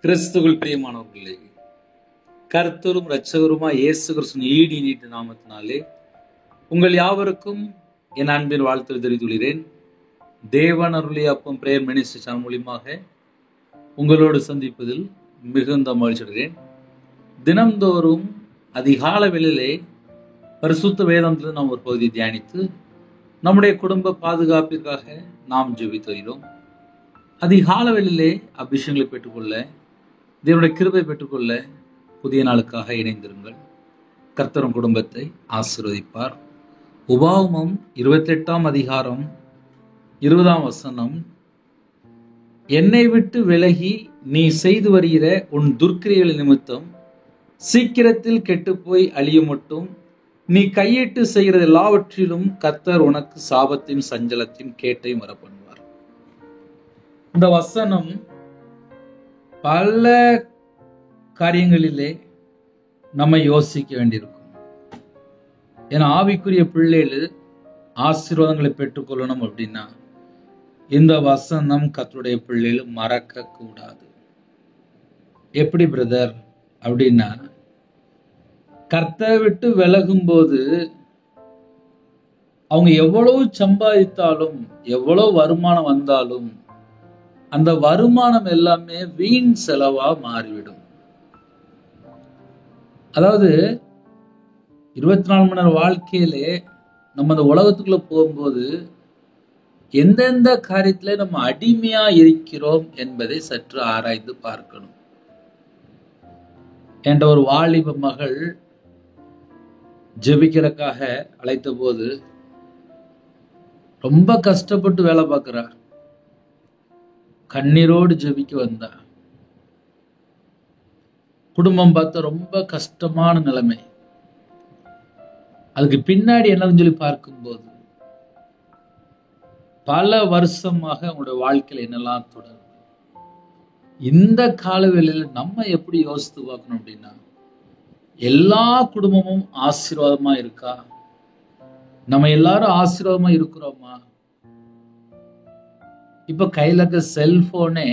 கிறிஸ்துவுக்குள் பிரியமானவர்களே, கர்த்தரும் இரட்சகருமாய் இயேசு கிறிஸ்துவின் ஈடு நீட்ட நாமத்தினாலே உங்கள் யாவருக்கும் என் அன்பின் வாழ்த்துக்கள் தெரிவித்துள்ளேன். தேவன் அருளிய அப்பம் பிரேயர் மினிஸ்ட்ரி சேனல் மூலியமாக உங்களோடு சந்திப்பதில் மிகுந்த மகிழ்ச்சி அடைகிறேன். தினம்தோறும் அதிகால வேளையிலே பரிசுத்த வேதத்திலிருந்து நாம் ஒரு பகுதியை தியானித்து நம்முடைய குடும்ப பாதுகாப்பிற்காக நாம் ஜெபித்து வருகிறோம். அதிகால வேளையிலே அபிஷேகங்களை பெற்றுக்கொள்ள, தேவனுடைய கிருபை பெற்றுக்கொள்ள புதிய நாளுக்காக இணைந்திருங்கள். கர்த்தரும் குடும்பத்தை ஆசீர்வதிப்பார். உபாகமம் 28ஆம் அதிகாரம் 20ஆம் வசனம், என்னை விட்டு விலகி நீ செய்து வருகிற உன் துர்க்கிரியைகள் நிமித்தம் சீக்கிரத்தில் கெட்டுப்போய் அழிய மட்டும் நீ கையிட்டு செய்கிறது எல்லாவற்றிலும் கர்த்தர் உனக்கு சாபத்தையும் சஞ்சலத்தையும் கேட்டையும் வர பண்ணுவார். இந்த வசனம் பல காரியங்களிலே நம்ம யோசிக்க வேண்டியிருக்கும். ஏன்னா ஆவிக்குரிய பிள்ளைகள் ஆசீர்வாதங்களை பெற்றுக்கொள்ளணும் அப்படின்னா இந்த வசனம் கர்த்தருடைய பிள்ளைகள் மறக்க கூடாது. எப்படி பிரதர் அப்படின்னா, கர்த்தரை விட்டு விலகும் போது அவங்க எவ்வளவு சம்பாதித்தாலும் எவ்வளவு வருமானம் வந்தாலும் அந்த வருமானம் எல்லாமே வீண் செலவா மாறிவிடும். அதாவது 24 மணி நேரம் வாழ்க்கையிலே நம்ம அந்த உலகத்துக்குள்ள போகும்போது எந்தெந்த காரியத்திலே நம்ம அடிமையா இருக்கிறோம் என்பதை சற்று ஆராய்ந்து பார்க்கணும். என்ற ஒரு வாலிப மகள் ஜெபிக்கிறதுக்காக அழைத்த போது ரொம்ப கஷ்டப்பட்டு வேலை பார்க்கிறார். கண்ணீரோடு ஜெபிக்க வந்தா. குடும்பம் பார்த்த ரொம்ப கஷ்டமான நிலைமை. அதுக்கு பின்னாடி என்னன்னு சொல்லி பார்க்கும்போது பல வருஷமாக அவங்களுடைய வாழ்க்கையில என்னெல்லாம் தொடரும். இந்த காலவெளியில நம்ம எப்படி யோசித்து பார்க்கணும் அப்படின்னா, எல்லா குடும்பமும் ஆசீர்வாதமா இருக்கா? நம்ம எல்லாரும் ஆசீர்வாதமா இருக்கிறோமா? இப்ப கையில இருக்க செல்போனே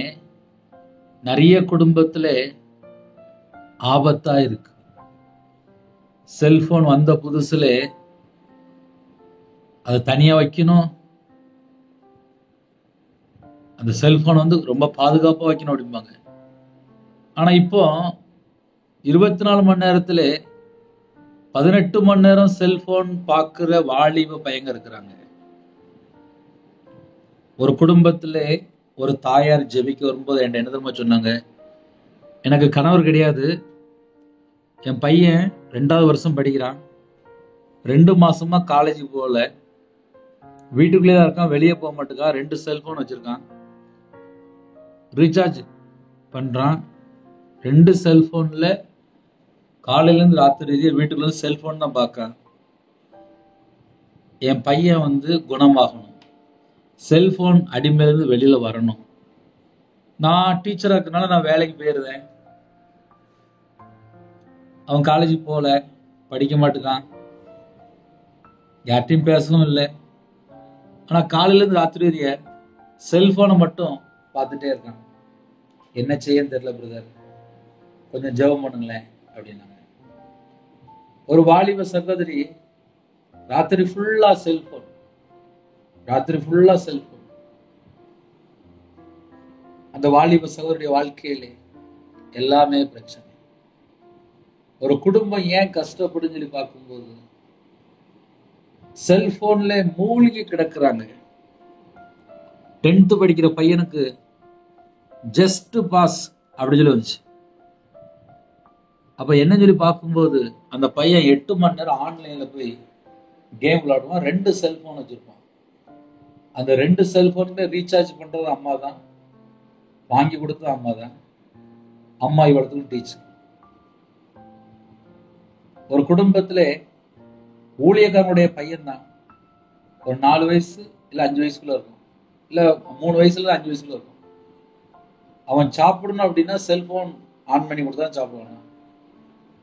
நிறைய குடும்பத்துல ஆபத்தா இருக்கு. செல்போன் வந்த புதுசுல அதை தனியா வைக்கணும், அந்த செல்போன் ரொம்ப பாதுகாப்பா வைக்கணும் அப்படிம்பாங்க. ஆனா இப்போ 24 மணி நேரத்துல 18 மணி நேரம் செல்போன் பார்க்கிற வாலிப பையங்க இருக்கிறாங்க. ஒரு குடும்பத்துல ஒரு தாயார் ஜெபிக்க வரும்போது என்கிட்ட என்ன தெரியுமா சொன்னாங்க, எனக்கு கணவர் கிடையாது, என் பையன் 2வது வருஷம் படிக்கிறான், 2 மாசமா காலேஜுக்கு போகல, வீட்டுக்குள்ளே தான் இருக்கான், வெளியே போக மாட்டேங்கா, 2 செல்போன் வச்சிருக்கான், ரீசார்ஜ் பண்றான், 2 செல்போன்ல காலையில இருந்து ராத்திரி வீட்டுக்குள்ள இருந்து செல்போன் தான் பார்க்கான். என் பையன் குணமாகணும், செல்போன் அடிமையிலிருந்து வெளியில வரணும். நான் டீச்சரா இருக்கனால நான் வேலைக்கு போயிருந்தேன், அவன் காலேஜுக்கு போகல, படிக்க மாட்டேங்கான், யார்ட்டையும் பேசவும் இல்லை. ஆனா காலையில இருந்து ராத்திரி வரைய செல்போனை மட்டும் பார்த்துட்டே இருக்கான். என்ன செய்யன்னு தெரியல பிரதர், கொஞ்சம் ஜெபம் பண்ணுங்களேன் அப்படின்னாங்க. ஒரு வாலிப சகோதரி ராத்திரி ஃபுல்லா செல்போன், அந்த வாலிப சகோதரிய வாழ்க்கையிலே எல்லாமே பிரச்சனை. ஒரு குடும்பம் ஏன் கஷ்டப்படும் சொல்லி பார்க்கும்போது செல்போன்ல மூழ்கி கிடக்குறாங்க. 10th படிக்கிற பையனுக்கு ஜஸ்ட் பாஸ் அப்படி சொல்லி வந்துச்சு. அப்ப என்ன சொல்லி பார்க்கும்போது அந்த பையன் 8 மணி நேரம் ஆன்லைன்ல போய் கேம் விளையாடுவான், 2 செல்போன் வச்சிருப்பான். அந்த 2 செல்போன்ல ரீசார்ஜ் பண்றது அம்மா தான், வாங்கி கொடுத்தது அம்மா தான், அம்மா இவ்வளவுக்கு டீச்சர். ஒரு குடும்பத்துல ஊழியக்காரனுடைய பையன் தான் ஒரு 4 வயசு இல்ல 5 வயசுக்குள்ள இருக்கும், இல்ல 3 வயசுல 5 வயசுல இருக்கும். அவன் சாப்பிடணும் அப்படின்னா செல்போன் ஆன் பண்ணி கொடுத்தா சாப்பிடுவான்.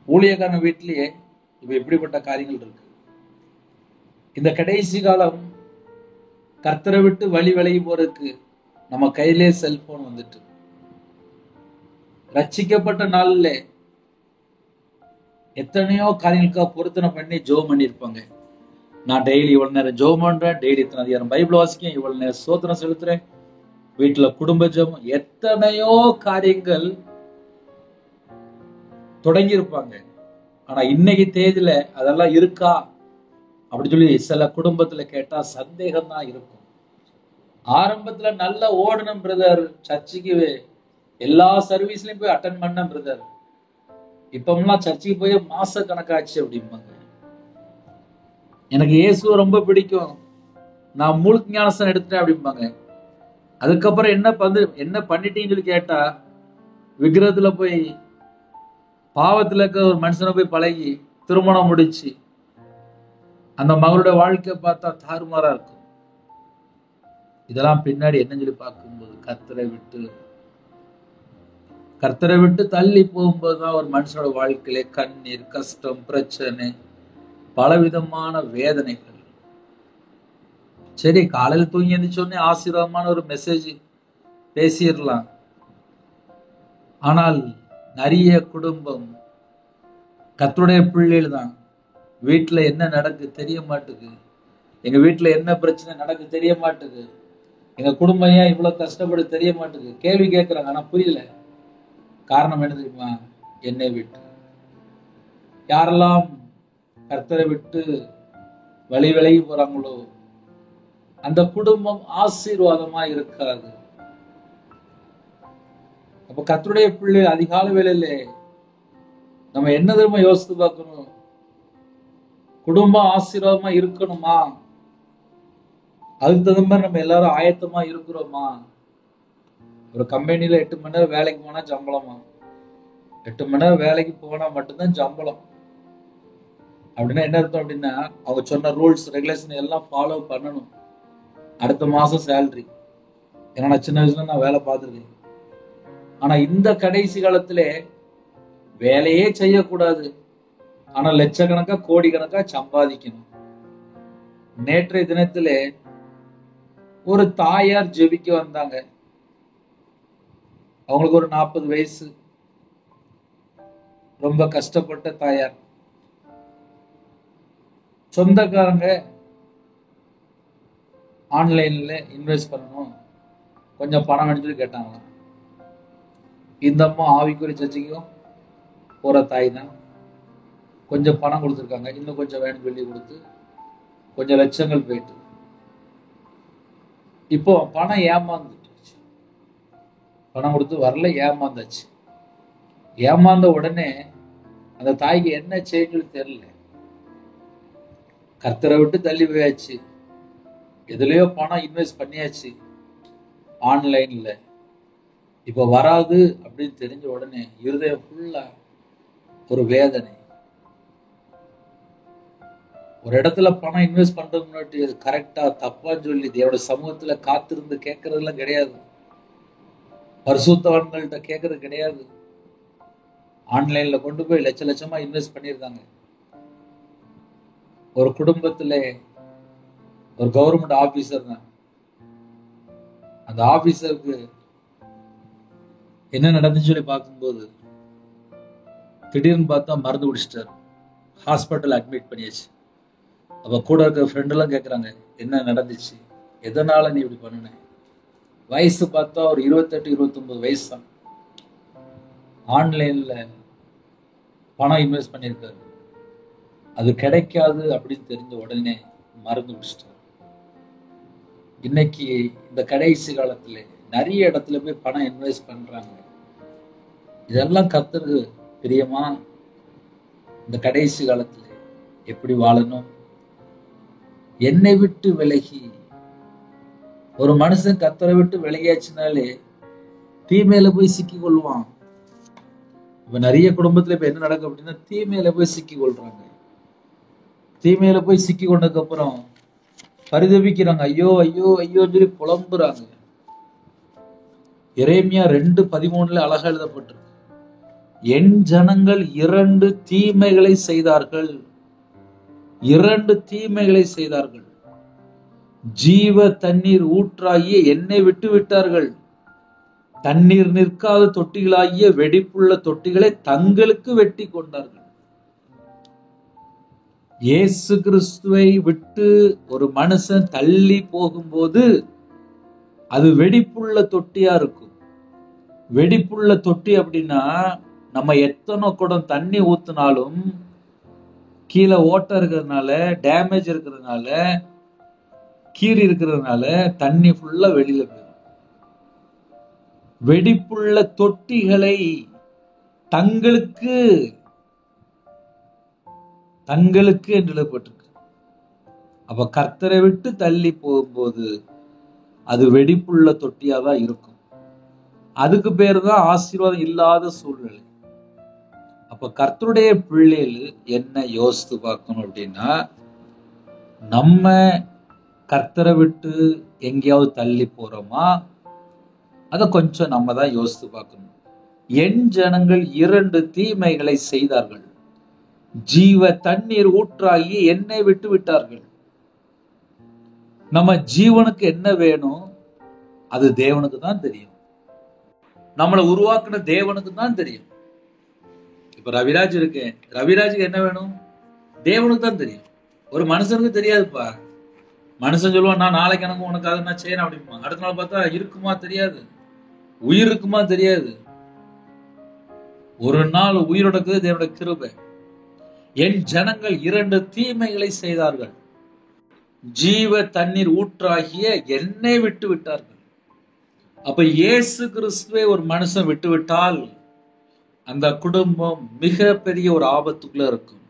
ஊழியக்காரன் வீட்டிலேயே இப்ப எப்படிப்பட்ட காரியங்கள் இருக்கு. இந்த கடைசி காலம் கர்த்தரை விட்டு வழி விலகி போறதுக்கு நம்ம கையிலே செல்போன் வந்துட்டு ரட்சிக்கப்பட்ட நாள்ல எத்தனையோ காரியங்களுக்காக பொருத்தனை பண்ணி ஜெபம் பண்ணியிருப்பாங்க. நான் டெய்லி இவ்வளவு நேரம் ஜெபம் பண்றேன், டெய்லி இத்தனை அதிகாரம் பைபிள் வாசிக்கேன், இவ்வளவு நேரம் ஸ்தோத்திரம் செலுத்துறேன், வீட்டுல குடும்ப ஜெபம், எத்தனையோ காரியங்கள் தொடங்கி இருப்பாங்க. ஆனா இன்னைக்கு தேதியில அதெல்லாம் இருக்கா அப்படி சொல்லி சில குடும்பத்துல கேட்டா சந்தேகம் தான் இருக்கும். ஆரம்பத்துல நல்லா ஓடணும் பிரதர், சர்ச்சுக்கு எல்லா சர்வீஸ்லயும் போய் அட்டன் பண்ண பிரதர், இப்பெல்லாம் சர்ச்சுக்கு போய் மாச கணக்காச்சு அப்படிம்பாங்க. எனக்கு இயேசுவை ரொம்ப பிடிக்கும், நான் முழுக்க ஞானஸ்தானம் எடுத்துட்டேன் அப்படிம்பாங்க. அதுக்கப்புறம் என்ன பண்ணிட்டீங்கன்னு சொல்லி கேட்டா, விக்கிரகத்துல போய் பாவத்துல இருக்க ஒரு மனுஷனை போய் பழகி திருமணம் முடிச்சு அந்த மகளுடைய வாழ்க்கை பார்த்தா தாறுமாறா இருக்கும். இதெல்லாம் பின்னாடி என்ன சொல்லி பார்க்கும்போது கர்த்தரை விட்டு தள்ளி போகும்போதுதான் ஒரு மனுஷனோட வாழ்க்கையில கண்ணீர், கஷ்டம், பிரச்சனை, பலவிதமான வேதனைகள். சரி, காலையில தூங்கி எந்திரிச்சோடனே ஆசீர்வாதமான ஒரு மெசேஜ் பேசிடலாம். ஆனால் நிறைய குடும்பம் கர்த்தருடைய பிள்ளைகள் தான், வீட்டுல என்ன நடக்கு தெரிய மாட்டுது, எங்க வீட்டுல என்ன பிரச்சனை நடக்கு தெரிய மாட்டுது, எங்க குடும்பம் ஏன் இவ்வளவு கஷ்டப்படு தெரிய மாட்டுது, கேள்வி கேட்கிறாங்க. ஆனா புரியல. காரணம் என்ன தெரியுமா? என்னை விட்டு யாரெல்லாம் கர்த்தரை விட்டு விலகி போறாங்களோ அந்த குடும்பம் ஆசீர்வாதமா இருக்காது. அப்ப கர்த்தருடைய பிள்ளை அதிகால வேளையில நம்ம என்ன தெரியுமா யோசித்து பார்க்கணும்? குடும்பம் ஆசீர்வாதமா இருக்கணுமா? அதுக்கு தகுந்த மாதிரி நம்ம எல்லாரும் ஆயத்தமா இருக்கிறோமா? ஒரு கம்பெனில 8 மணி நேரம் வேலைக்கு போனா சம்பளமா? 8 மணி நேரம் வேலைக்கு போனா மட்டும்தான் சம்பளம். அப்படின்னா என்ன அர்த்தம் அப்படின்னா, அவங்க சொன்ன ரூல்ஸ் ரெகுலேஷன் எல்லாம் ஃபாலோ பண்ணணும். அடுத்த மாசம் சேலரி. ஏன்னா நான் சின்ன வயசுல நான் வேலை பார்த்துருக்கேன். ஆனா இந்த கடைசி காலத்துல வேலையே செய்யக்கூடாது, ஆனா லட்சக்கணக்கா கோடி கணக்கா சம்பாதிக்கணும். நேற்றைய தினத்துல ஒரு தாயார் ஜெபிக்க வந்தாங்க. அவங்களுக்கு ஒரு 40 வயசு, ரொம்ப கஷ்டப்பட்ட தாயார். சொந்தக்காரங்க ஆன்லைன்ல இன்வெஸ்ட் பண்ணணும், கொஞ்சம் பணம் எடுத்து கேட்டாங்க. இந்த அம்மா ஆவிக்குரிய சர்ச்சைக்கும் போற தாய் தான், கொஞ்சம் பணம் கொடுத்துருக்காங்க, இன்னும் கொஞ்சம் வேணும் சொல்லி கொடுத்து கொஞ்சம் லட்சங்கள் போயிட்டு இப்போ பணம் ஏமாந்துச்சு. பணம் கொடுத்து வரல, ஏமாந்தாச்சு. ஏமாந்த உடனே அந்த தாய்க்கு என்ன செய்யணும்னு தெரியல. கர்த்தரை விட்டு தள்ளி போயாச்சு, எதுலயோ பணம் இன்வெஸ்ட் பண்ணியாச்சு ஆன்லைன்ல, இப்ப வராது அப்படின்னு தெரிஞ்ச உடனே இருதயம் ஃபுல்லா ஒரு வேதனை. ஒரு இடத்துல பணம் இன்வெஸ்ட் பண்றதுக்கு முன்னாடி கரெக்டா தப்பான்னு சொல்லி தேவட சமூகத்துல காத்திருந்து கேட்கறதுலாம் கிடையாது, பரிசுத்தவான்கள்ட்ட கேட்கறது கிடையாது. ஆன்லைன்ல கொண்டு போய் லட்சமா இன்வெஸ்ட் பண்ணிருக்காங்க. ஒரு குடும்பத்துல ஒரு கவர்மெண்ட் ஆபீசர் தான். அந்த ஆபீசருக்கு என்ன நடந்துச்சு சொல்லி பார்க்கும்போது திடீர்னு பார்த்தா மருந்து குடிச்சிட்டாரு, ஹாஸ்பிட்டல் அட்மிட் பண்ணியாச்சு. அப்ப கூட இருக்க ஃப்ரெண்ட் எல்லாம் கேட்கறாங்க, என்ன நடந்துச்சு, எதனால நீ இப்படி பண்ணுன? வயசு பார்த்தா ஒரு 28-29 வயசு தான். ஆன்லைன்ல பணம் இன்வெஸ்ட் பண்ணியிருக்காரு, அது கிடைக்காது அப்படின்னு தெரிஞ்ச உடனே மருந்து குடிச்சிட்டாரு. இன்னைக்கு இந்த கடைசி காலத்துல நிறைய இடத்துல போய் பணம் இன்வெஸ்ட் பண்றாங்க. இதெல்லாம் கர்த்தருக்கு பிரியமா? இந்த கடைசி காலத்துல எப்படி வாழணும்? என்னை விட்டு விலகி, ஒரு மனுஷன் கர்த்தரை விட்டு விலகியாச்சுனாலே தீமையில போய் சிக்கி கொள்வான். இப்ப நிறைய குடும்பத்துல இப்ப என்ன நடக்கும் அப்படின்னா, தீமையில போய் சிக்கி கொள்றாங்க. தீமையில போய் சிக்கி கொண்டதுக்கு அப்புறம் பரிதபிக்கிறாங்க, ஐயோ ஐயோ ஐயோன்னு சொல்லி புலம்புறாங்க. எரேமியா 2:13 அழகா எழுதப்பட்டிருக்கு, என் ஜனங்கள் 2 தீமைகளை செய்தார்கள், 2 தீமைகளை செய்தார்கள். ஜீவ தண்ணீர் ஊற்றாகிய என்னை விட்டு விட்டார்கள். தண்ணீர் நிற்காத தொட்டிகளாகிய வெடிப்புள்ள தொட்டிகளை தங்களுக்கு வெட்டி கொண்டார்கள். இயேசு கிறிஸ்துவை விட்டு ஒரு மனுஷன் தள்ளி போகும்போது அது வெடிப்புள்ள தொட்டியா இருக்கும். வெடிப்புள்ள தொட்டி அப்படின்னா நம்ம எத்தனை குடம் தண்ணி ஊத்தினாலும் கீழே ஓட்டம் இருக்கிறதுனால, டேமேஜ் இருக்கிறதுனால, கீறி இருக்கிறதுனால தண்ணி ஃபுல்லா வெளியில போயிடும். வெடிப்புள்ள தொட்டிகளை தங்களுக்கு தங்களுக்கு என்று எழுதப்பட்டிருக்கு. அப்ப கர்த்தரை விட்டு தள்ளி போகும்போது அது வெடிப்புள்ள தொட்டியா தான் இருக்கும். அதுக்கு பேரு தான் ஆசீர்வாதம் இல்லாத சூழ்நிலை. அப்ப கர்த்தருடைய பிள்ளைகள் என்ன யோசித்து பார்க்கணும் அப்படின்னா, நம்ம கர்த்தரை விட்டு எங்கேயாவது தள்ளி போறோமா? அதை கொஞ்சம் நம்ம தான் யோசித்து பார்க்கணும். என் ஜனங்கள் 2 தீமைகளை செய்தார்கள். ஜீவ தண்ணீர் ஊற்றாகி என்னை விட்டு விட்டார்கள். நம்ம ஜீவனுக்கு என்ன வேணும் அது தேவனுக்கு தான் தெரியும். நம்மளை உருவாக்குன தேவனுக்கு தான் தெரியும். இப்ப ரவிராஜ் இருக்கேன், ரவிராஜுக்கு என்ன வேணும் தேவனுக்கு தான் தெரியும். ஒரு மனுஷனுக்கு தெரியாதுப்பா. மனுஷன் சொல்லுவான், நான் நாளைக்கு எனக்கு உனக்காக நான் செய்யறேன் அப்படிமா. அடுத்த நாள் பார்த்தா இருக்குமா தெரியாது, உயிர் இருக்குமா தெரியாது. ஒரு நாள் உயிரோட தேவனுடைய கிருபை. என் ஜனங்கள் 2 தீமைகளை செய்தார்கள். ஜீவ தண்ணீர் ஊற்றாகிய என்னை விட்டு விட்டார்கள். அப்ப இயேசு கிறிஸ்துவை ஒரு மனுஷன் விட்டு விட்டால் அந்த குடும்பம் மிக பெரிய ஒரு ஆபத்துக்குள்ள இருக்கும்.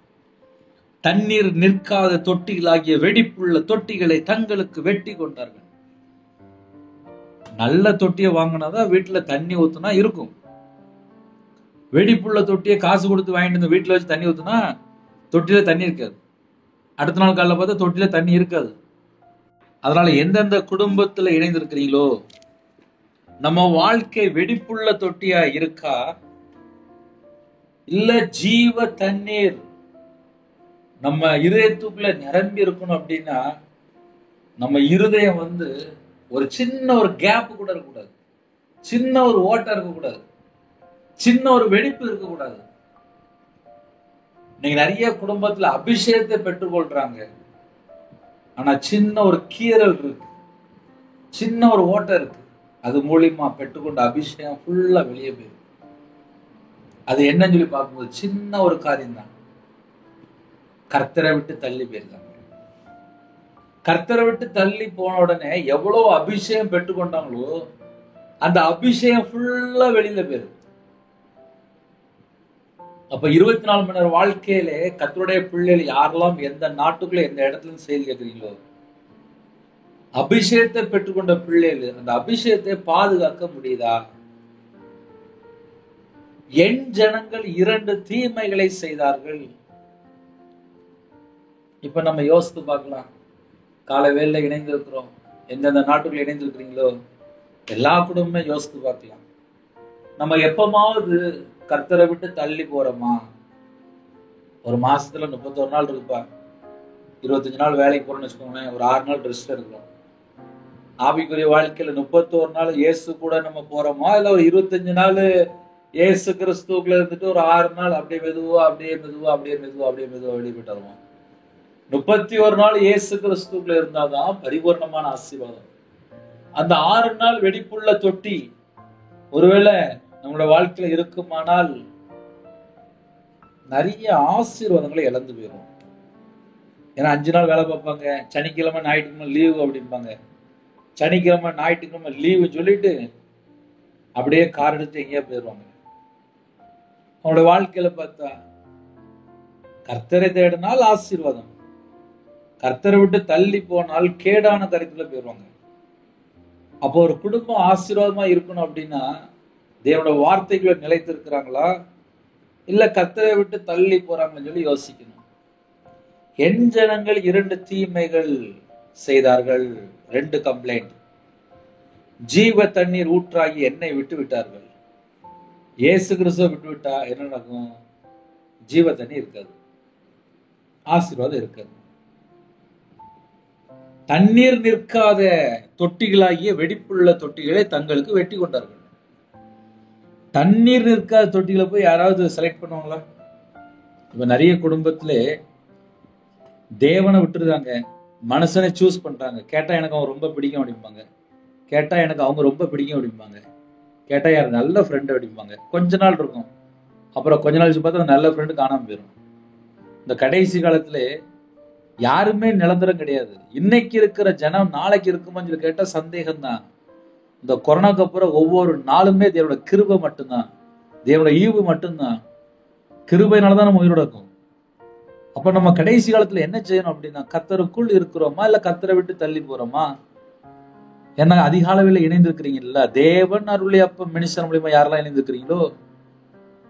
தண்ணீர் நிற்காத தொட்டிகளாகிய வெடிப்புள்ள தொட்டிகளை தங்களுக்கு வெட்டி கொண்டார்கள். நல்ல தொட்டியை வாங்கினாதான் வீட்டுல தண்ணி ஊத்துனா இருக்கும். வெடிப்புள்ள தொட்டியை காசு கொடுத்து வாங்கிட்டு வந்து வீட்டுல வச்சு தண்ணி ஊத்துனா தொட்டில தண்ணி இருக்காது. அடுத்த நாள் காலைல பார்த்தா தொட்டில தண்ணி இருக்காது. அதனால எந்தெந்த குடும்பத்துல இணைந்திருக்கிறீங்களோ, நம்ம வாழ்க்கை வெடிப்புள்ள தொட்டியா இருக்கா, இல்ல ஜீவ தண்ணீர் நம்ம இருதயத்துக்குள்ள நிரம்பி இருக்கணும் அப்படின்னா, நம்ம இருதயம் ஒரு சின்ன ஒரு கேப் கூட இருக்கக்கூடாது, சின்ன ஒரு ஓட்டம் இருக்கக்கூடாது, சின்ன ஒரு வெடிப்பு இருக்கக்கூடாது. நீங்க நிறைய குடும்பத்துல அபிஷேகத்தை பெற்றுக்கொள்றாங்க, ஆனா சின்ன ஒரு கீறல் இருக்கு, சின்ன ஒரு ஓட்டம் இருக்கு. அது மூலியமா பெற்றுக்கொண்ட அபிஷேகம் ஃபுல்லா வெளியே போயிடும். அது என்னன்னு சொல்லி பார்க்கும்போது சின்ன ஒரு காரியம் தான். கர்த்தரை விட்டு தள்ளி போயிருக்காங்க. கர்த்தரை விட்டு தள்ளி போன உடனே எவ்வளவு அபிஷேகம் பெற்றுக்கொண்டாங்களோ அந்த அபிஷேகம் ஃபுல்லா வெளியில போயிருக்கு. அப்ப 24 மணி நேரம் வாழ்க்கையில கர்த்தருடைய பிள்ளைகள் யாரெல்லாம் எந்த நாட்டுக்குள்ள எந்த இடத்துல செய்தி கேட்கிறீங்களோ, அபிஷேகத்தை பெற்றுக்கொண்ட பிள்ளைகள் அந்த அபிஷேகத்தை பாதுகாக்க முடியுதா? என் ஜனங்கள் 2 தீமைகளை செய்தார்கள். இப்ப நம்ம யோசித்து பார்க்கலாம். காலை வேளையில இணைந்திருக்கிறோம், எந்தெந்த நாட்டுக்குள்ள இணைந்திருக்கிறீங்களோ எல்லா குடும்பமே யோசித்து பார்க்கலாம். நம்ம எப்பமாவது கர்த்தரை விட்டு தள்ளி போறோமா? ஒரு மாசத்துல 31 நாள் இருக்குப்பா, 25 நாள் வேலைக்கு போறோம்னு வச்சுக்கோங்களேன், ஒரு 6 நாள் ரெஸ்ட் எடுக்கிறோம். ஆவிக்குரிய வாழ்க்கையில 31 நாள் இயேசு கூட நம்ம போறோமா, இல்ல ஒரு 25 நாள் இயேசு கிறிஸ்துக்குள்ள இருந்துட்டு ஒரு 6 நாள் அப்படியே மெதுவா வெளிப்பட்டு வருவோம். 31 நாள் இயேசு கிறிஸ்துக்குள்ள இருந்தாதான் பரிபூர்ணமான ஆசீர்வாதம். அந்த 6 நாள் வெடிப்புள்ள தொட்டி ஒருவேளை நம்மளோட வாழ்க்கையில இருக்குமானால் நிறைய ஆசீர்வாதங்களை இழந்து போயிடும். ஏன்னா 5 நாள் வேலை பார்ப்பாங்க, சனிக்கிழமை ஞாயிற்றுக்கிழமை லீவு அப்படிம்பாங்க. சனிக்கிழமை ஞாயிற்றுக்கிழமை லீவு சொல்லிட்டு அப்படியே கார் எடுத்து எங்கேயா போயிடுவாங்க. அவனோட வாழ்க்கையில பார்த்தா கர்த்தரை தேடினால் ஆசீர்வாதம், கர்த்தரை விட்டு தள்ளி போனால் கேடான கருத்துல போயிடுவாங்க. அப்போ ஒரு குடும்பம் ஆசீர்வாதமா இருக்கணும் அப்படின்னா தேவனோட வார்த்தைகளை நிலைத்திருக்கிறாங்களா, இல்ல கர்த்தரை விட்டு தள்ளி போறாங்கன்னு சொல்லி யோசிக்கணும். என் ஜனங்கள் 2 தீமைகள் செய்தார்கள். 2 கம்ப்ளைண்ட். ஜீவ தண்ணீர் ஊற்றாகி என்னை விட்டு விட்டார்கள். இயேசு கிறிஸ்துவை விட்டு விட்டா என்ன நடக்கும்? ஜீவ தண்ணி இருக்காது, ஆசீர்வாதம் இருக்காது. தண்ணீர் நிற்காத தொட்டிகளாகிய வெடிப்புள்ள தொட்டிகளை தங்களுக்கு வெட்டி கொண்டார்கள். தண்ணீர் நிற்காத தொட்டிகளை போய் யாராவது செலக்ட் பண்ணுவாங்களா? இப்ப நிறைய குடும்பத்திலே தேவனை விட்டுருக்காங்க, மனுஷனை சூஸ் பண்றாங்க. கேட்டா எனக்கு அவன் ரொம்ப பிடிக்கும் அப்படிம்பாங்க, கேட்டா எனக்கு அவங்க ரொம்ப பிடிக்கும் அப்படிம்பாங்க, கேட்டா யார் நல்ல ஃப்ரெண்டு அப்படிம்பாங்க. கொஞ்ச நாள் இருக்கும், அப்புறம் கொஞ்ச நாள் பார்த்தா அந்த நல்ல ஃப்ரெண்டு காணாம போயிடும். இந்த கடைசி காலத்துல யாருமே நிரந்தரம் கிடையாது. இன்னைக்கு இருக்கிற ஜனம் நாளைக்கு இருக்குமான்னு சொல்லி கேட்டா சந்தேகம்தான். இந்த கொரோனாக்கு அப்புறம் ஒவ்வொரு நாளுமே தேவனோட கிருபை மட்டும்தான், தேவனோட ஈவு மட்டும்தான். கிருபையினாலதான் நம்ம உயிரோட இருக்கும். அப்ப நம்ம கடைசி காலத்துல என்ன செய்யணும் அப்படின்னா, கர்த்தருக்குள் இருக்கிறோமா இல்ல கர்த்தரை விட்டு தள்ளி போறோமா? ஏன்னா அதிகாலவில் இணைந்திருக்கிறீங்கல்ல, தேவன் அருளி அப்ப மினிஸ்டர் மூலியமா யாரெல்லாம் இணைந்திருக்கிறீங்களோ,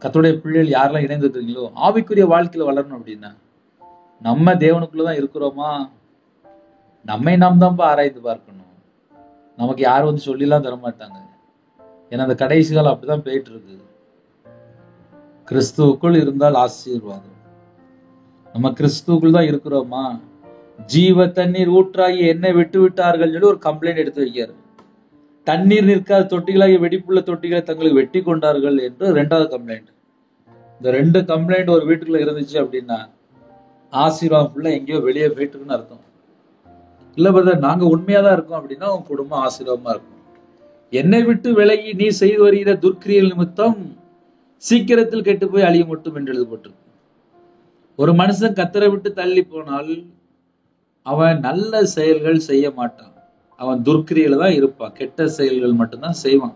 கர்த்தருடைய பிள்ளைகள் யாரெல்லாம் இணைந்திருக்கிறீங்களோ, ஆவிக்குரிய வாழ்க்கையில வளரணும் அப்படின்னா நம்ம தேவனுக்குள்ளதான் இருக்கிறோமா? நம்மை நாம் தான் ஆராய்ந்து பார்க்கணும். நமக்கு யாரும் வந்து சொல்லிலாம் தரமாட்டாங்க. ஏன்னா அந்த கடைசி காலம் அப்படிதான் போயிட்டு இருக்கு. கிறிஸ்துவுக்குள் இருந்தால் ஆசீர்வாதம். நம்ம கிறிஸ்துவுக்குள் தான் இருக்கிறோமா? ஜீவ தண்ணீர் ஊற்றாகி என்னை விட்டு விட்டார்கள் சொல்லி ஒரு கம்ப்ளைண்ட் எடுத்து வைக்கிறார். தண்ணீர் நிற்காத தொட்டிகளாகி வெடிப்புள்ள தொட்டிகளை தங்களுக்கு வெட்டி கொண்டார்கள் என்று 2வது கம்ப்ளைண்ட். இந்த 2 கம்ப்ளைண்ட் ஒரு வீட்டுக்குள்ள இருந்துச்சு அப்படின்னா ஆசீர்வாதம் ஃபுல்லா எங்கேயோ வெளியே போயிட்டு இருக்குன்னு அர்த்தம். இல்ல பிரதர், நாங்க உண்மையாதான் இருக்கோம் அப்படின்னா உங்க குடும்பம் ஆசீர்வாதமா இருக்கும். என்னை விட்டு விலகி நீ செய்து வருகிற துர்க்கிரியல் நிமித்தம் சீக்கிரத்தில் கெட்டு போய் அழிய மட்டும் என்று எழுதப்பட்டிருக்கு. ஒரு மனுஷன் கர்த்தரை விட்டு தள்ளி போனால் அவன் நல்ல செயல்கள் செய்ய மாட்டான், அவன் துர்க்கிரியில தான் இருப்பான், கெட்ட செயல்கள் மட்டும்தான் செய்வான்.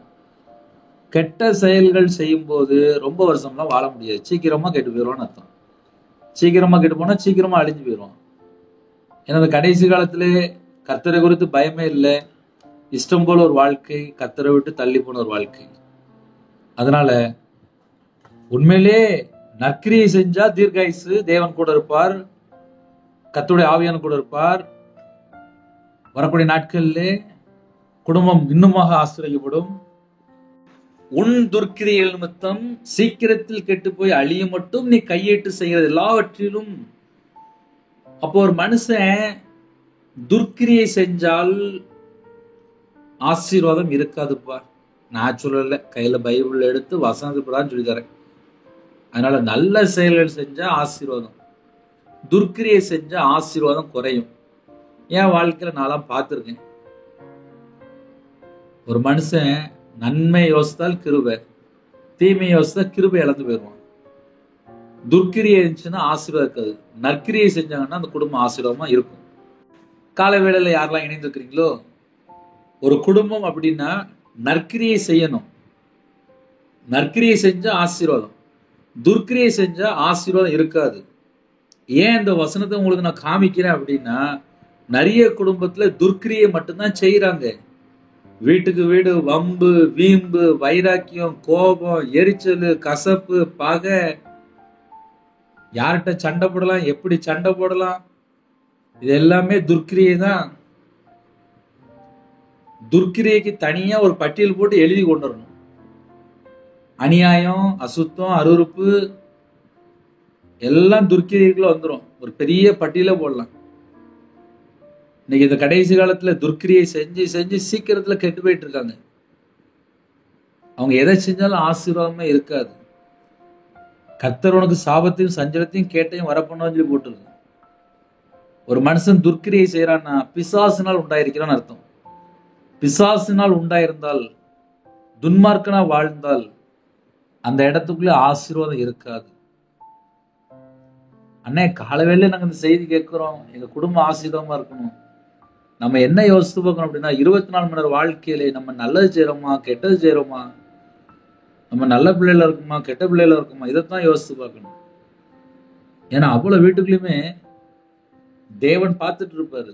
கெட்ட செயல்கள் செய்யும் போது ரொம்ப வருஷம்லாம் வாழ முடியாது, சீக்கிரமா கெட்டு போயிடுவான்னு அர்த்தம். சீக்கிரமா கெட்டு போனா சீக்கிரமா அழிஞ்சு போயிடுவான். ஏன்னா அந்த கடைசி காலத்திலே கர்த்தரை குறித்து பயமே இல்லை, இஷ்டம் போல ஒரு வாழ்க்கை, கர்த்தரை விட்டு தள்ளி போன ஒரு வாழ்க்கை. அதனால உண்மையிலே நற்கிரியை செஞ்சா தீர்காயுசு, தேவன் கூட இருப்பார், கர்த்தருடைய ஆவியான கூட இருப்பார். வரக்கூடிய நாட்களிலே குடும்பம் இன்னுமாக ஆசீர்வதிக்கப்படும். உன் துர்க்கிரியல் நிமித்தம் சீக்கிரத்தில் கெட்டு போய் அழிய மட்டும் நீ கையேட்டு செய்கிறது எல்லாவற்றிலும். அப்போ ஒரு மனுஷன் துர்க்கிரியை செஞ்சால் ஆசீர்வாதம் இருக்காதுப்பா. நான் சொல்லல, கையில பைபிள் எடுத்து வசனத்துப்படான்னு சொல்லி தரேன். அதனால நல்ல செயல்கள் செஞ்சா ஆசீர்வாதம், துர்க்கிரியை செஞ்சா ஆசீர்வாதம் குறையும். என் வாழ்க்கையில நான்லாம் பார்த்திருக்கேன். ஒரு மனுஷன் நன்மை யோசித்தால் கிருபை, தீமை யோசித்தா கிருபை இழந்து போயிடுவான். துர்க்கிரியை இருந்துச்சுன்னா ஆசீர்வாதம் இருக்காது, நற்கிரியை செஞ்சாங்கன்னா அந்த குடும்பம் ஆசீர்வாதமா இருக்கும். கால வேளையில யாரெல்லாம் இணைந்திருக்கிறீங்களோ, ஒரு குடும்பம் அப்படின்னா நற்கிரியை செய்யணும். நற்கிரியை செஞ்சா ஆசீர்வாதம், துர்க்கிரியை செஞ்சா ஆசீர்வாதம் இருக்காது. ஏன் இந்த வசனத்தை உங்களுக்கு நான் காமிக்கிறேன் அப்படின்னா, நிறைய குடும்பத்துல துர்க்கிரியை மட்டும்தான் செய்யறாங்க. வீட்டுக்கு வீடு வம்பு, வீம்பு, வைராக்கியம், கோபம், எரிச்சல், கசப்பு, பகை, யார்கிட்ட சண்டை போடலாம், எப்படி சண்டை போடலாம், இது எல்லாமே துர்க்கிரியை தான். துர்க்கிரியைக்கு தனியா ஒரு பட்டியல் போட்டு எழுதி கொண்டு வரணும். அநியாயம், அசுத்தம், அருவருப்பு எல்லாம் துர்க்கிரியைக்குள்ள வந்துடும். ஒரு பெரிய பட்டியல போடலாம். இன்னைக்கு இந்த கடைசி காலத்துல துர்க்கிரியை செஞ்சு செஞ்சு சீக்கிரத்துல கெட்டு போயிட்டு இருக்காங்க. அவங்க எதை செஞ்சாலும் ஆசீர்வாதமே இருக்காது. கர்த்தர் உனக்கு சாபத்தையும் சஞ்சலத்தையும் கேட்டையும் வரப்பண்ணுன்னு சொல்லி போட்டுருக்கு. ஒரு மனுஷன் துர்க்கிரியை செய்யறான்னா பிசாசினால் உண்டாயிருக்கிறான்னு அர்த்தம். பிசாசினால் உண்டாயிருந்தால், துன்மார்க்கனா வாழ்ந்தால் அந்த இடத்துக்குள்ள ஆசீர்வாதம் இருக்காது. அண்ணே, காலவேளையில நாங்க இந்த செய்தி கேட்கிறோம், எங்க குடும்பம் ஆசீர்வாதமா இருக்கணும். நம்ம என்ன யோசித்து பார்க்கணும் அப்படின்னா, 24 மணி நேரம் வாழ்க்கையிலே நம்ம நல்லது செய்யறோமா, கெட்டது செய்யறோமா, நம்ம நல்ல பிள்ளைல இருக்குமா, கெட்ட பிள்ளைல இருக்குமா, இதைத்தான் யோசித்து பார்க்கணும். ஏன்னா அவ்வளவு வீட்டுக்குள்ளயுமே தேவன் பார்த்துட்டு இருப்பாரு.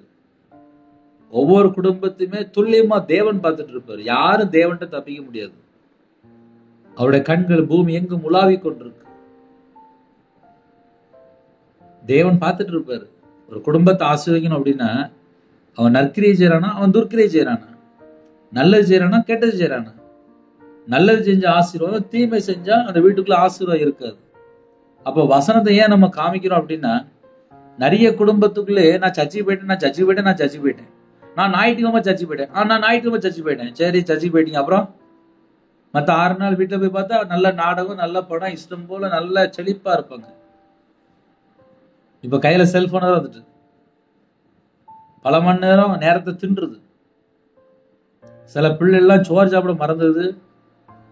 ஒவ்வொரு குடும்பத்தையுமே துல்லியமா தேவன் பார்த்துட்டு இருப்பாரு. யாரும் தேவன்கிட்ட தப்பிக்க முடியாது. அவருடைய கண்கள் பூமி எங்கும் உலாவி கொண்டிருக்கு. தேவன் பார்த்துட்டு இருப்பாரு. ஒரு குடும்பத்தை ஆசீர்வதிக்கணும் அப்படின்னா, அவன் நற்கிரியை செய்யறானா, அவன் துர்க்கிரியை செய்யறானா, நல்லது செய்யறானா, கெட்டது செய்யறானா. நல்லது செஞ்ச ஆசீர்வாதம், தீமை செஞ்சா அந்த வீட்டுக்குள்ள ஆசீர்வாதம் இருக்காது. அப்ப வசனத்தை ஏன் நம்ம காமிக்கிறோம் அப்படின்னா, நிறைய குடும்பத்துக்குள்ளே நான் சர்ச்சுக்கு போயிட்டேன், நான் சர்ச்சுக்கு போயிட்டேன், நான் சர்ச்சுக்கு போயிட்டேன், நான் ஞாயிற்றுக்கிழமை சர்ச்சுக்கு போயிட்டேன், நான் ஞாயிற்றுக்கிழமை சர்ச்சுக்கு போயிட்டேன். சரி, சர்ச்சுக்கு போயிட்டீங்க, அப்புறம் மற்ற 6 நாள் வீட்டுல போய் பார்த்தா நல்ல நாடகம், நல்ல படம், இஷ்டம் போல நல்ல செழிப்பா இருப்பாங்க. இப்ப கையில செல்போன் வந்துட்டு பல மணி நேரம் நேரத்தை தின்றுது. சில பிள்ளை எல்லாம் சோறு சாப்பிட மறந்தது,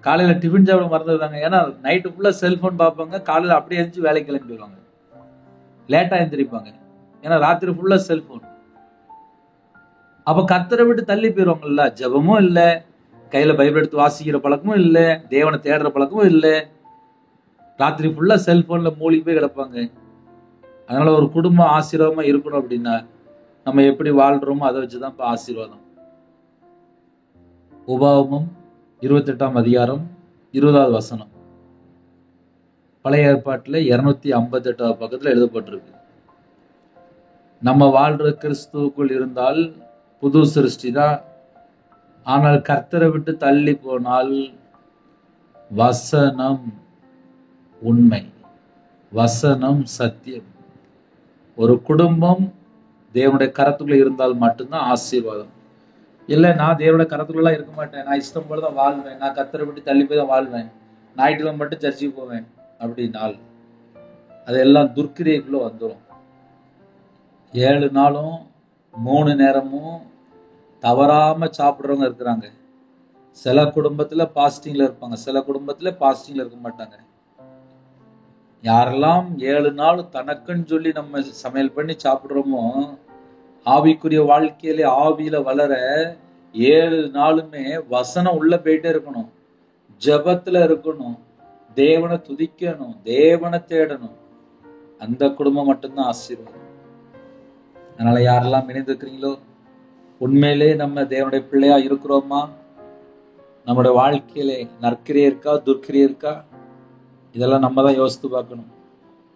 காலையில டிஃபன் சாப்பிட மறந்துடுறாங்க. ஏன்னா நைட்டு ஃபுல்லா செல்போன் பார்ப்பாங்க, காலையில அப்படியே எழுந்து வேலைக்கு கிளம்பிடுவாங்க, லேட்டா எழுந்திரிப்பாங்க. ஏன்னா ராத்திரி ஃபுல்லா செல்போன். அப்ப கர்த்தரை விட்டு தள்ளி போயிருவாங்கல்ல. ஜெபமும் இல்ல, கையில பைபிள் எடுத்து வாசிக்கிற பழக்கமும் இல்ல, தேவனை தேடுற பழக்கமும் இல்ல, ராத்திரி ஃபுல்லா செல்போன்ல மூழ்கி போய் கிடப்பாங்க. அதனால ஒரு குடும்பம் ஆசீர்வாதமா இருக்கணும் அப்படின்னா நம்ம எப்படி வாழ்றோமோ அதை வச்சுதான் இப்ப ஆசீர்வாதம். உபாகமம் 28ஆம் அதிகாரம் 20வது வசனம், பழைய ஏற்பாட்டுல 258வது பக்கத்துல எழுதப்பட்டிருக்கு. நம்ம வாழ்ற கிறிஸ்துவுக்குள் இருந்தால் புது சிருஷ்டி தான். ஆனால் கர்த்தரை விட்டு தள்ளி போனால் வசனம் உண்மை, வசனம் சத்தியம். ஒரு குடும்பம் தேவனுடைய கரத்துக்குள்ள இருந்தால் மட்டும்தான் ஆசீர்வாதம். இல்ல நான் தேவனுடைய கரத்துக்குள்ள இருக்க மாட்டேன், நான் இஷ்டம் போலதான் வாழ்வேன், நான் கர்த்தரை விட்டு தள்ளி போய் தான் வாழ்வேன், ஞாயிற்றுக்கிழமை மட்டும் சர்ச்சைக்கு போவேன் அப்படின்னால் அதெல்லாம் துர்க்கிரியைக்குள்ள வந்துடும். 7 நாளும் 3 நேரமும் தவறாம சாப்பிடுறவங்க இருக்கிறாங்க. சில குடும்பத்துல பாஸ்டிங்ல இருப்பாங்க, சில குடும்பத்துல பாஸ்டிங்ல இருக்க மாட்டாங்க. யாரெல்லாம் 7 நாள் தனக்குன்னு சொல்லி நம்ம சமையல் பண்ணி சாப்பிடுறோமோ, ஆவிக்குரிய வாழ்க்கையில ஆவியில வளர 7 நாளுமே வசனம் உள்ள போயிட்டே இருக்கணும், ஜெபத்துல இருக்கணும், தேவனை துதிக்கணும், தேவனை தேடணும். அந்த குடும்பம் மட்டும்தான் ஆசீர்வாதம். அதனால யாரெல்லாம் இணைந்திருக்கிறீங்களோ, உண்மையிலே நம்ம தேவனுடைய பிள்ளையா இருக்கிறோமா? நம்முடைய வாழ்க்கையில நற்கிரியை இருக்கா, துர்க்கிரியை இருக்கா? இதெல்லாம் நம்ம தான் யோசித்து பார்க்கணும்.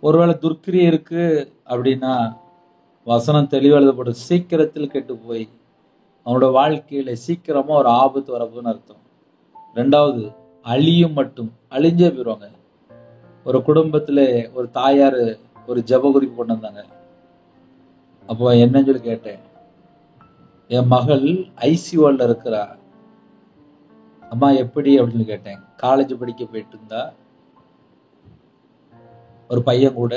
ஒருவேளை துர்க்கிரியை இருக்கு அப்படின்னா வசனம் தெளிவாக எழுதப்படும், சீக்கிரத்தில் கெட்டு போய் அவனோட வாழ்க்கையில சீக்கிரமா ஒரு ஆபத்து வரப்போன்னு அர்த்தம். 2வது, அழியும் மட்டும், அழிஞ்சே போயிடுவாங்க. ஒரு குடும்பத்துல ஒரு தாயார் ஒரு ஜெப குறிப்பு கொண்டு வந்தாங்க. அப்போ என்னன்னு சொல்லி கேட்டேன். என் மகள் ஐசியூல இருக்கிறா, அம்மா எப்படி அப்படின்னு கேட்டேன். காலேஜ் படிக்க போயிட்டு இருந்தா, ஒரு பையன் கூட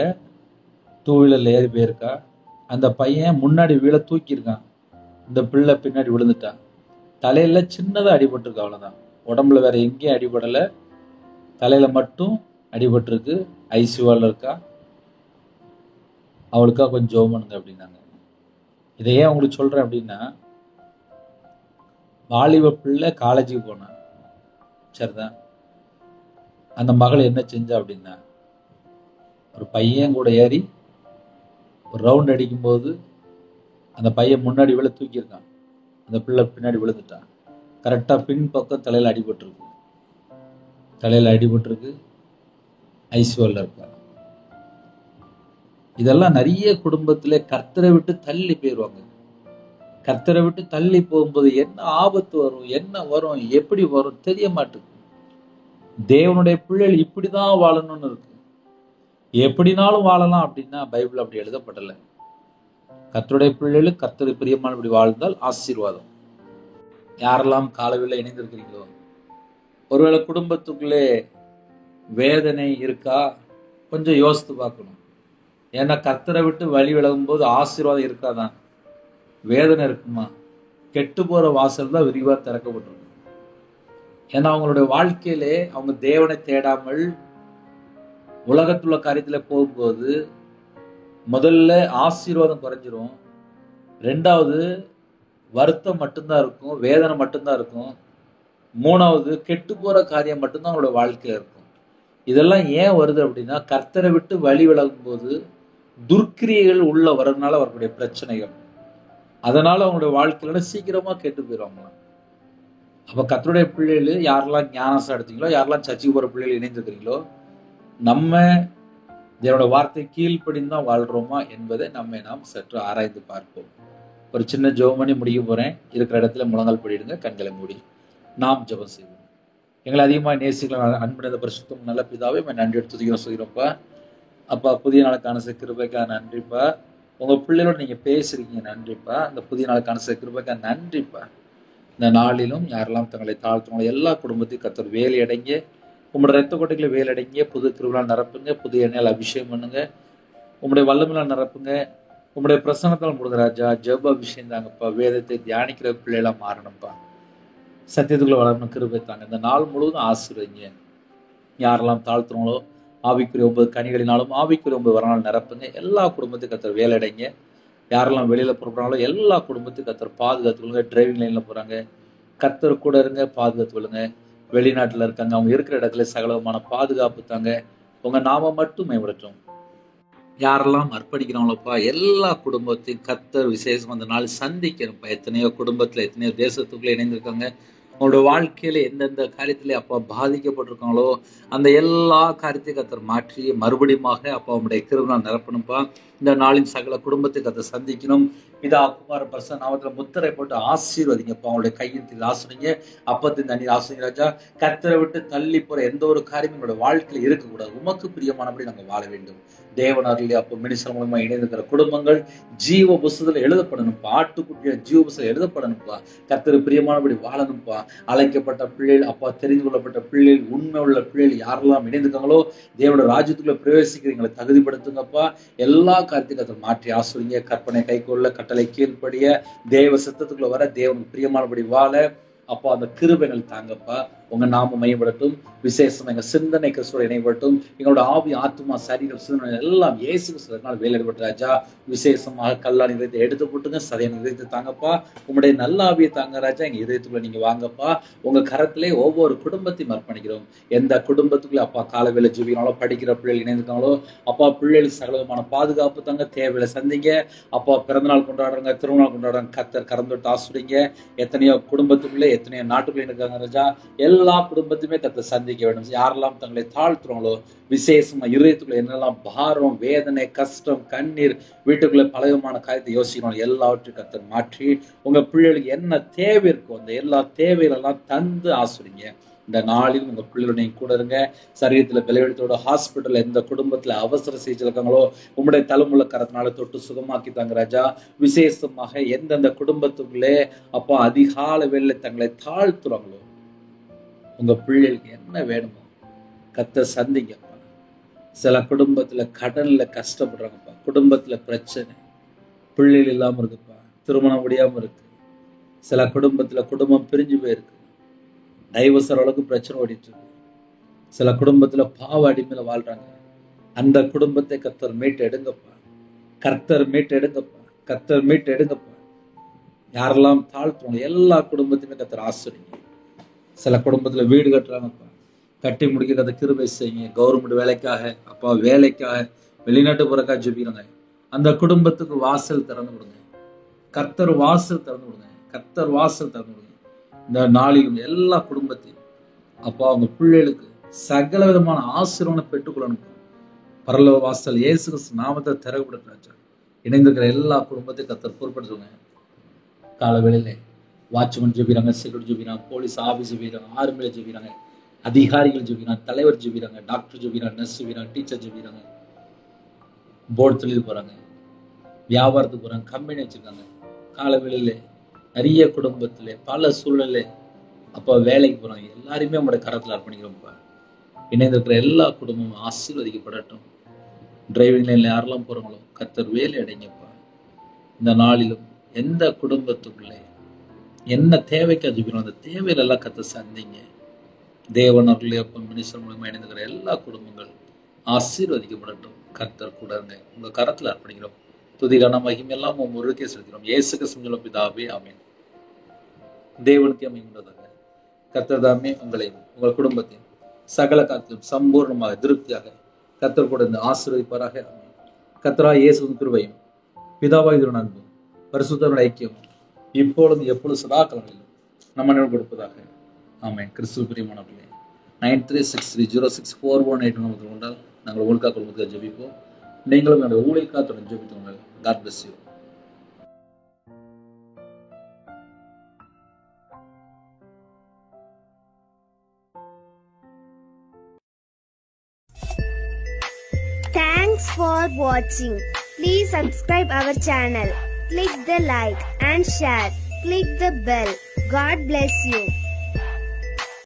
2 வீலர்ல ஏறி போயிருக்கா. அந்த பையன் முன்னாடி வீழ தூக்கியிருக்கான், இந்த பிள்ளை பின்னாடி விழுந்துட்டான். தலையில சின்னதா அடிபட்டிருக்கு, அவ்வளவுதான். உடம்புல வேற எங்கேயும் அடிபடலை, தலையில மட்டும் அடிபட்டிருக்கு. ஐசியூல இருக்கா, அவளுக்கா கொஞ்சம் ஜெபம் பண்ணுங்க அப்படின்னாங்க. இதை ஏன் உங்களுக்கு சொல்றேன் அப்படின்னா, வாலிப பிள்ளை காலேஜுக்கு போனான், சரிதான். அந்த மகள் என்ன செஞ்சா அப்படின்னா, ஒரு பையன் கூட ஏறி ஒரு ரவுண்ட் அடிக்கும் போது அந்த பையன் முன்னாடி விழ தூக்கியிருக்கான், அந்த பிள்ளை பின்னாடி விழுந்துட்டான். கரெக்டா பின் பக்கம் தலையில அடிபட்டிருக்கு, தலையில அடிபட்டிருக்கு, ஐசியூல இருக்கா. இதெல்லாம் நிறைய குடும்பத்திலே கர்த்தரை விட்டு தள்ளி போயிடுவாங்க. கர்த்தரை விட்டு தள்ளி போகும்போது என்ன ஆபத்து வரும், என்ன வரும், எப்படி வரும் தெரிய மாட்டேங்குது. தேவனுடைய பிள்ளைகள் இப்படிதான் வாழணும்னு இருக்கு. எப்படினாலும் வாழலாம் அப்படின்னா பைபிள் அப்படி எழுதப்படலை. கர்த்தருடைய பிள்ளைகள் கர்த்தருக்கு பிரியமானபடி வாழ்ந்தால் ஆசீர்வாதம். யாரெல்லாம் காலவில் இணைந்திருக்கிறீங்களோ, ஒருவேளை குடும்பத்துக்குள்ளே வேதனை இருக்கா, கொஞ்சம் யோசித்து பார்க்கணும். ஏன்னா கர்த்தரை விட்டு வழி விலகும் போது ஆசீர்வாதம் இருக்காதான், வேதனை இருக்குமா? கெட்டு போற வாசல் தான் விரிவா திறக்கப்பட்டிருக்கு. ஏன்னா அவங்களுடைய வாழ்க்கையிலே அவங்க தேவனை தேடாமல் உலகத்துள்ள காரியத்துல போகும்போது முதல்ல ஆசீர்வாதம் குறைஞ்சிரும், 2வது வருத்தம் மட்டும்தான் இருக்கும், வேதனை மட்டும்தான் இருக்கும், 3வது கெட்டு போற காரியம் மட்டும்தான் அவங்களோட வாழ்க்கையில இருக்கும். இதெல்லாம் ஏன் வருது அப்படின்னா, கர்த்தரை விட்டு வழி விலகும் போது துர்க்கிரியைகள் உள்ள வரதுனால அவர்களுடைய பிரச்சனைகள். அதனால அவங்களுடைய வாழ்க்கையில சீக்கிரமா கெட்டு போயிடுவாங்களாம். அப்ப கர்த்தருடைய பிள்ளைகள் யாரெல்லாம் ஞானசம் எடுத்தீங்களோ, யாரெல்லாம் சர்ச்சைக்கு போற பிள்ளைகள் இணைந்திருக்கிறீங்களோ, நம்ம தேவனோட வார்த்தை கீழ்ப்படிந்தான் வாழ்றோமா என்பதை நாம் சற்று ஆராய்ந்து பார்ப்போம். ஒரு சின்ன ஜெபம் பண்ணி முடிக்க போறேன். இருக்கிற இடத்துல முழங்கால் படிடுங்க, கண்களை மூடி நாம் ஜெபம் செய்வோம். எங்களை அதிகமாக நேசிக்கலாம் அன்புடைய பரிசுத்தம் நல்ல பிதாவே, நன்றி எடுத்து சொல்கிறோம்ப்பா. அப்பா, புதிய நாளுக்கான கிருபைக்காக நன்றிப்பா. உங்க பிள்ளைகளோட நீங்க பேசுறீங்க, நன்றிப்பா. அந்த புதிய நாளுக்கான கிருபைக்காக நன்றிப்பா. இந்த நாளிலும் யாரெல்லாம் தங்களை தாழ்த்துங்களோ எல்லா குடும்பத்தையும் கர்த்தர் வேலை அடைங்க, உங்களுடைய ரத்த கொட்டைகளை வேலை அடைங்க, புது கிருபையால் நிரப்புங்க, புது எண்ணெயால் அபிஷேகம் பண்ணுங்க, உங்களுடைய வல்லமையால் நிரப்புங்க, உங்களுடைய பிரசன்னத்தால் முருக ராஜா. ஜெப அபிஷேகம் தாங்கப்பா, வேதத்தை தியானிக்கிற பிள்ளைகளா மாறணும்ப்பா, சத்தியத்துக்குள்ள வளரணும், கிருபை தாங்க. இந்த நாள் முழுவதும் ஆசீர்வதிங்க. யாரெல்லாம் தாழ்த்துறோங்களோ ஆவிக்குரிய 9 கனிகளினாலும் ஆவிக்குரிய 9 வரனால் நிரப்புங்க. எல்லா குடும்பத்தையும் கர்த்தர் வேலை அடைங்க. யாரெல்லாம் வெளியில புறப்படுறாங்களோ எல்லா குடும்பத்தையும் கர்த்தர் பாதுகாத்து கொள்ளுங்க. டிரைவிங் லைன்ல போறாங்க, கர்த்தர் கூட இருங்க, பாதுகாத்து கொள்ளுங்க. வெளிநாட்டுல இருக்காங்க, அவங்க இருக்கிற இடத்துல சகலமான பாதுகாப்பு தாங்க. உங்க நாம மட்டும் மேம்படட்டும். யாரெல்லாம் அர்ப்பணிக்கிறாங்களோப்பா எல்லா குடும்பத்தையும் கர்த்தர் விசேஷம் அந்த நாள் சந்திக்கணும்ப்பா. எத்தனையோ குடும்பத்துல எத்தனையோ தேசத்துக்குள்ள இணைந்திருக்காங்க. அவங்களோட வாழ்க்கையில எந்தெந்த காரியத்திலே அப்பா பாதிக்கப்பட்டிருக்காங்களோ அந்த எல்லா காரியத்தையும் கர்த்தர் மாற்றி மறுபடியும் அப்பா அவங்களுடைய கிருபையால் நிரப்பணும்ப்பா. இந்த நாளின் சகல குடும்பத்தை கர்த்தர் சந்திக்கணும். பிதா குமார பரிசுத்த நாமத்துல முத்திரை போட்டு ஆசீர்வதிங்கப்பா. அவங்களுடைய கையின் தீர்ந்து ஆசிரியங்க, அப்பத்தின் தண்ணீர் ஆசிரியங்க ராஜா. கர்த்தரை விட்டு தள்ளி போற எந்த ஒரு காரியமும் எங்களோட வாழ்க்கையில இருக்கக்கூடாது. உமக்கு பிரியமானபடி நாங்கள் வாழ வேண்டும். தேவனாரிலே அப்போ மினிஸ்டர் மூலமா இணைந்திருக்கிற குடும்பங்கள் ஜீவ புஸ்தகத்துல எழுதப்படணும்ப்பா. ஆட்டுக்குட்டிய ஜீவ புஸ்தகம் எழுதப்படணும்ப்பா. கர்த்தர் பிரியமானபடி வாழணும்ப்பா. அழைக்கப்பட்ட பிள்ளைகள் அப்பா, தெரிந்து கொள்ளப்பட்ட பிள்ளைகள், உண்மை உள்ள பிள்ளைகள் யாரெல்லாம் இணைந்திருக்காங்களோ தேவனோட ராஜ்யத்துக்குள்ள பிரவேசிக்கிறீங்களை தகுதிப்படுத்துங்கப்பா. எல்லா காரியத்தையும் கர்த்தர் மாற்றி ஆசிரியங்க. கற்பனை கைக்கொள்ள, கட்டளை கீழ்ப்படிய, தேவ சித்தத்துக்குள்ள வர, தேவனுக்கு பிரியமானபடி வாழ அப்பா அந்த கிருபைகள் தாங்கப்பா. உங்க நாம மையப்படட்டும். விசேஷம் எங்க சிந்தனை கிறிஸ்துவோட இணைப்படட்டும். எங்களோட ஆவி, ஆத்மா, சரீரம், சிந்தனை எல்லாம் இயேசு கிறிஸ்துவினால் வேலைப்பட்ட ராஜா. விசேஷமாக கல்லான் இதயத்தை எடுத்து போட்டுங்க, சரியான இதயத்தை தாங்கப்பா. உங்களுடைய நல்ல ஆவியை தாங்க ராஜா. எங்க இதயத்துக்குள்ள நீங்க வாங்கப்பா. உங்க கரத்திலே ஒவ்வொரு குடும்பத்தையும் அர்ப்பணிக்கிறோம். எந்த குடும்பத்துக்குள்ள அப்பா காலவேளை ஜீவினாலோ படிக்கிற பிள்ளைகள் இணைந்திருக்காங்களோ அப்பா பிள்ளைகளுக்கு சகலமான பாதுகாப்பு தாங்க. தேவையில சந்திங்க அப்பா. பிறந்தநாள் கொண்டாடுறாங்க, திருமணம் கொண்டாடுறாங்க, கர்த்தர் கறந்துட்டு ஆசுறீங்க. எத்தனையோ குடும்பத்துக்குள்ளே எத்தனையோ நாட்டுக்குள்ளே இருக்காங்க ராஜா. எல்லா குடும்பத்தையுமே கர்த்தர் சந்திக்க வேண்டும். யாரெல்லாம் தங்களை தாழ்த்துறாங்களோ விசேஷமா இருதயத்துக்குள்ள என்னெல்லாம் பாரம், வேதனை, கஷ்டம், கண்ணீர், வீட்டுக்குள்ள பலவிதமான காரியத்தை யோசிக்கணும் எல்லாவற்றையும் கர்த்தர் மாற்றி உங்க பிள்ளைகளுக்கு என்ன தேவை இருக்கோ அந்த எல்லா தேவைகளெல்லாம் தந்து ஆசுறீங்க. இந்த நாளில் உங்க பிள்ளைகளுடைய கூட இருங்க. சரீரத்துல விளைவெடுத்தோட ஹாஸ்பிட்டல் எந்த குடும்பத்துல அவசர சிகிச்சை இருக்காங்களோ உங்களுடைய தலைமுள்ள கரத்தினால தொட்டு சுகமாக்கி தாங்க ராஜா. விசேஷமாக எந்தெந்த குடும்பத்துக்குள்ளே அப்பா அதிகால வேளையில தங்களை தாழ்த்துறாங்களோ உங்க பிள்ளைகளுக்கு என்ன வேணுமோ கர்த்தர் சந்திங்கப்பா. சில குடும்பத்துல கடன்ல கஷ்டப்படுறாங்கப்பா, குடும்பத்துல பிரச்சனை, பிள்ளைகள் இல்லாம இருக்குப்பா, திருமணம் முடியாம இருக்கு. சில குடும்பத்துல குடும்பம் பிரிஞ்சு போயிருக்கு, டைவர்சர் அளவுக்கு பிரச்சனை ஓடிட்டு இருக்கு. சில குடும்பத்துல பாவ அடிமையில வாழ்றாங்க. அந்த குடும்பத்தை கர்த்தர் மீட்டு எடுங்கப்பா. கர்த்தர் மீட்டு எடுங்கப்பா. கர்த்தர் மீட்டு எடுங்கப்பா. யாரெல்லாம் தாழ்த்துவாங்க எல்லா குடும்பத்தையுமே கர்த்தர் ஆசிரியங்க. சில குடும்பத்துல வீடு கட்டுறாங்கப்பா, கட்டி முடிக்கிறத கிருபை செய்யுங்க. கவர்மெண்ட் வேலைக்காக அப்பா, வேலைக்காக வெளிநாட்டு போறக்காக ஜெபிக்கிறாங்க. அந்த குடும்பத்துக்கு வாசல் திறந்து கொடுங்க. கர்த்தர் வாசல் திறந்து கொடுங்க. கர்த்தர் வாசல் திறந்து கொடுங்க. இந்த நாளிலும் எல்லா குடும்பத்தையும் அப்பா அவங்க பிள்ளைகளுக்கு சகல விதமான ஆசீர்வாதம் பெற்றுக்கொள்ளணும். பரலோக வாசல் இயேசு கிறிஸ்து நாமத்தை திறக்கப்படுறாச்சா. இணைந்திருக்கிற எல்லா குடும்பத்தையும் கர்த்தர் பொறுப்படுத்துங்க. காலவேளையில வாட்ச்மேன் ஜெபிக்கிறாங்க, செக்யூரிட்டி ஜெபிக்கிறாங்க, போலீஸ் ஆபீஸ் ஜெபிக்கிறாங்க, ஆர்மியில ஜெபிக்கிறாங்க, அதிகாரிகள் ஜெபிக்கிறாங்க, தலைவர் ஜெபிக்கிறாங்க, டாக்டர் ஜெபிக்கிறாங்க, நர்ஸ் ஜெபிக்கிறாங்க, டீச்சர் ஜெபிக்கிறாங்க, போர்டு தொழில் போறாங்க, வியாபாரத்துக்கு போறாங்க, கம்பெனி வச்சிருக்காங்க. காலவேளையில நிறைய குடும்பத்துல பல சூழ்நிலை அப்பா வேலைக்கு போறாங்க. எல்லாருமே நம்முடைய கரத்துல அர்ப்பணிக்கிறோம்ப்பா. இணைந்திருக்கிற எல்லா குடும்பமும் ஆசீர்வதிக்கப்படட்டும். டிரைவிங் லைன்ல யாரெல்லாம் போறாங்களோ கர்த்தர் வேலை அடைங்கப்பா. இந்த நாளிலும் எந்த குடும்பத்துக்குள்ளே என்ன தேவைக்கு அதிகணும் அந்த தேவையில எல்லாம் கர்த்தர் சந்திங்க. தேவனர்களே அப்பா மினிஸ்டர் மூலமா இணைந்திருக்கிற எல்லா குடும்பங்கள் ஆசீர்வதிக்கப்படட்டும். கர்த்தர் கூட இருங்க. உங்க கரத்துல அர்ப்பணிக்கிறோம். துதிகான மகிமை எல்லாம் முருகே செலுத்தினோம். இயேசு கிறிஸ்துவின் பிதாவே ஆமென். தேவனுக்கு அமைந்ததாக கர்த்தர் தாமே உங்களையும் உங்கள் குடும்பத்தையும் சகல காலத்திலும் சம்பூர்ணமாக திருப்தியாக கர்த்தர் கூட இருந்து ஆசீர்வதிப்பாராக. கர்த்தரா இயேசுவின் கிருபையும் பிதாவாகிய அன்பும் பரிசுத்தருடைய ஐக்கியமும் இப்பொழுது எப்பொழுது சதா காலங்களிலும் நம்ம நினைவு கொடுப்பதாக. ஆமென். கிறிஸ்துவ பிரியமானவர்களே, 9363064181 கொண்டால் நாங்கள் ஊழியக்காக கொள்வதற்கு ஜெபிப்போம். நீங்களும் என்னுடைய ஊழியக்காத்துடன் ஜெபித்துங்கள். God bless you. Thanks for watching. Please subscribe our channel. Click the like and share. Click the bell. God bless you.